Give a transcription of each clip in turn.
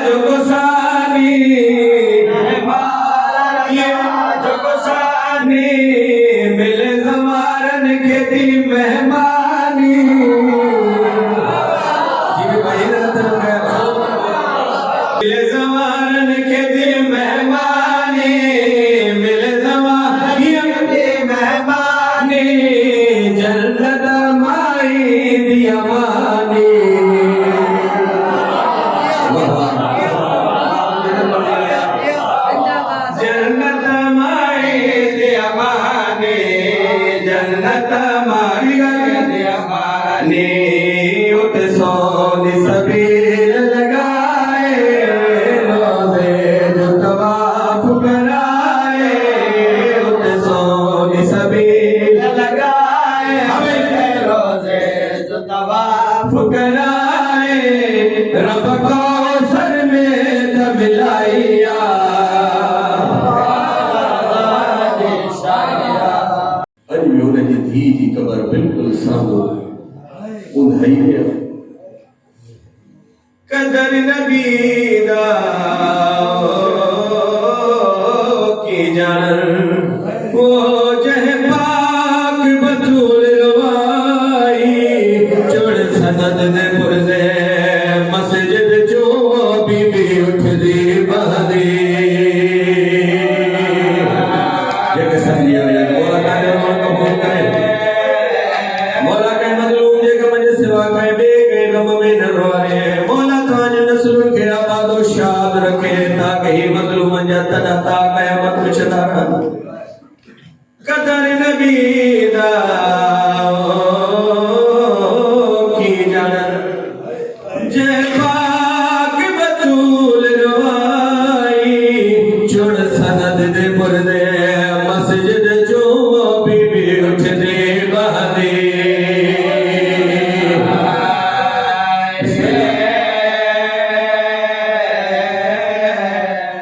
जो गुसानी जो गुसानी मिले जमारन के दी मेहमानी मिले जमारन के दी मेहमानी मिले जमारन के मेहमानी जन्नत माई दिया मानी जन्नत माई दिया मानी जन्नत माई दिया मानी उत सोनी सबील लगाए रोज़े जो तवाफ कराए उत सोनी सबील लगाए रोज़े जो तवाफ कराए रब को सर में दमिलाइया धी जी कबर बिल्कुल सामो उन्हाइया कदर नबी दा की जान वो जह पाक बतूल रवाई चढ़ सनद दे पुरजे मस्जिद जो बीबी उठ दी बहदी एक संगिया बोला कादर कबूल करे मौला के मजलूम जे गम जे सिवा के बे के गम में न रोए मौला ताज नस्ल के आबाद और शाद रखे ताकि मजलूम जा तदा कयामत मुशदा कदर नबी दा की जानन जे पाक बतूल रवाई जुड़ सनद दे मुर्दे मस्जिद जो बीबी उठ दे बहदी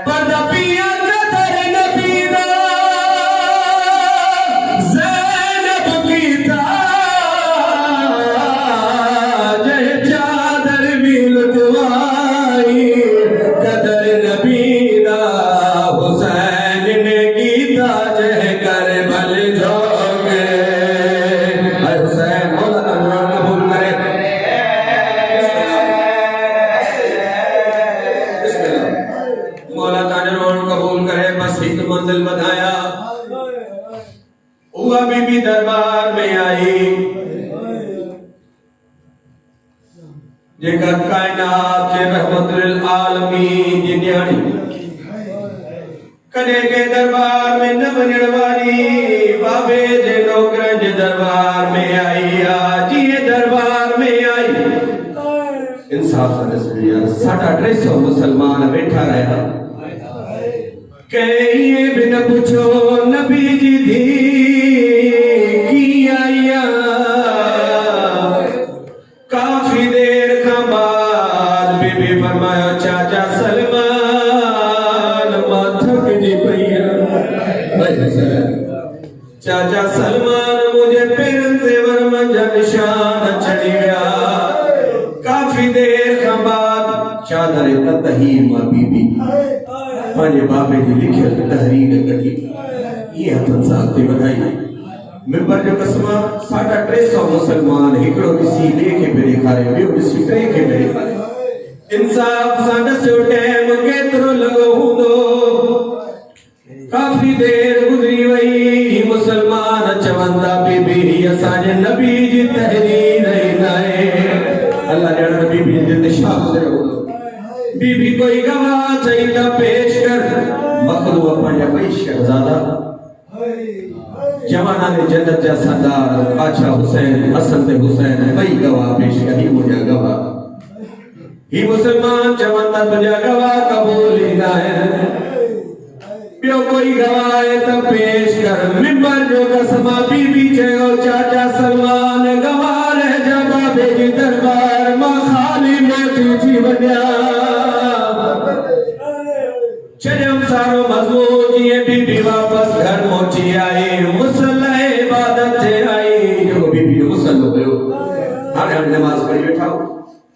परदपिया कदर नबी दा ज़ैनब की ताज चादर भी लुटवाई कदर नबी दा हुसैन ने की ताज करबल जोगे हुसैन मौला ताला कबूल करे मौला ताला कबूल करे बस एक मंजिल बताया हुआ बीबी दरबार में आई जेकर कायनात के रहमतुल आलमीन जी न्याणी कने के दरबार में न बनवारी बाबे जे नौकर जे दरबार में आई आज ये दरबार में आई इंसाफ से नसलिया 350 मुसलमान बैठा रहा कहीं भी न पूछो नबी जी दी की आया काफी देर का बाद बीबी फरमाया चाचा सलमान माथक जी भैया चाचा सलमान मुझे पेरंदेवर में निशान चढ़ी गया काफी देर का बाद चादर तहीम बीबी माने बाबे जी लिखियल तहरीर कटी ये हथन साथ बधाई मिंबर जो कसमा 350 मुसलमान हिकड़ो दिसी लेके पे दिखारे बियो दिसी टे के पे इंसाफ सां दस्यो टाइम केतरो लगो हुंदो काफी देर गुजरी वई मुसलमान चवंदा बीबी असांजे नबी जी तहरीर नाए अल्लाह ॼण बीबी जे दिशा गुजरियो बीबी कोई गवाह चाहिए पेश कर मखलूक पंहिंजा ॿई शहजादा जवाना ने जन्नत जा सरदार बादशाह हुसैन हसन ते हुसैन ॿई गवाह पेश करी मुंहिंजा गवाह ही मुसलमान चवंदा तुंहिंजा गवाह कबूल ईंदा आहिनि ॿियो कोई गवाह आहे त पेश कर मिंबर जो कसमा बीबी चयो चाचा सलमान गवाह रहिजा बाबे जी दरबार मां ख़ाली मोटी थी वञा चढ़म सारो मजबूत ये बीबी वापस घर पहुंची आई मुसल्ला इबादत आई जो बीबी जो मुसल्लो गयो हाणे नमाज पढ़ी बैठा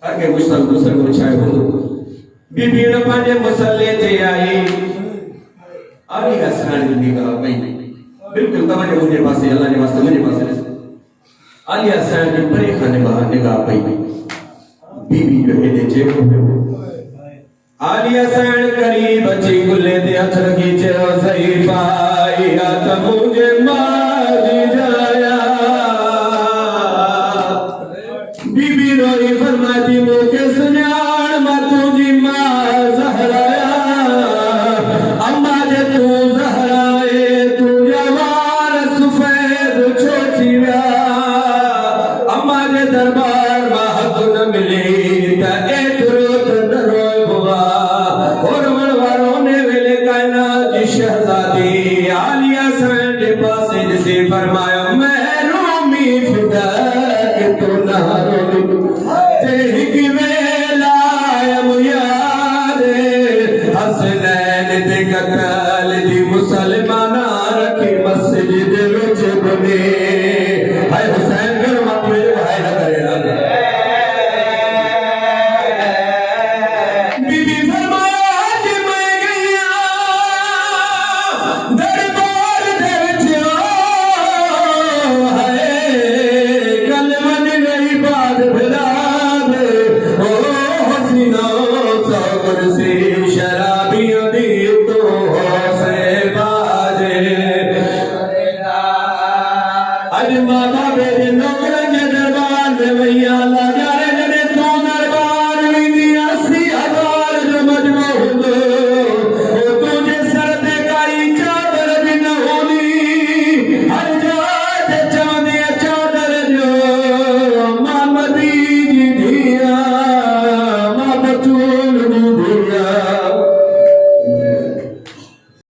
हर के मुसल्लो को छाए हो बीबी ने पांजे मसले ते आई अली हसन की निगाह पई बिल्कुल तवज्जो मुझे पासे अल्लाह के वास्ते मुझे पासे अली हसन की परे खाने बाहर निगाह पई बीबी जो है दे चेक अली हसन करीब बची गुल्ले ते हथ रखी चलो सही पाई त मुझे मार जाया बीबी रोई फरमाती मुझे सुनान मैं तुझी मां ज़हराया अम्मा जे तू ज़हराए तू जवान सफेद छोटी व्या अम्मा जे दरबार में हक न मिली त एतरो त न रोए बुआ और मनवारों ने वेले कायनात जी शहजादी आलिया हसन के पासे जिसे फरमाया मैं रोमी फिदा के तू ना रो तेरी वेलायम याद हसनैन ते कतल दी मुसलमाना रखी मस्जिद विच बने हाय हुसैन घर मत में हाय न करे बीबी फरमाया आज मैं गईया दरबार दे विच हाय कल मन गई बात भिड़ा दे ओ हसीना सागर से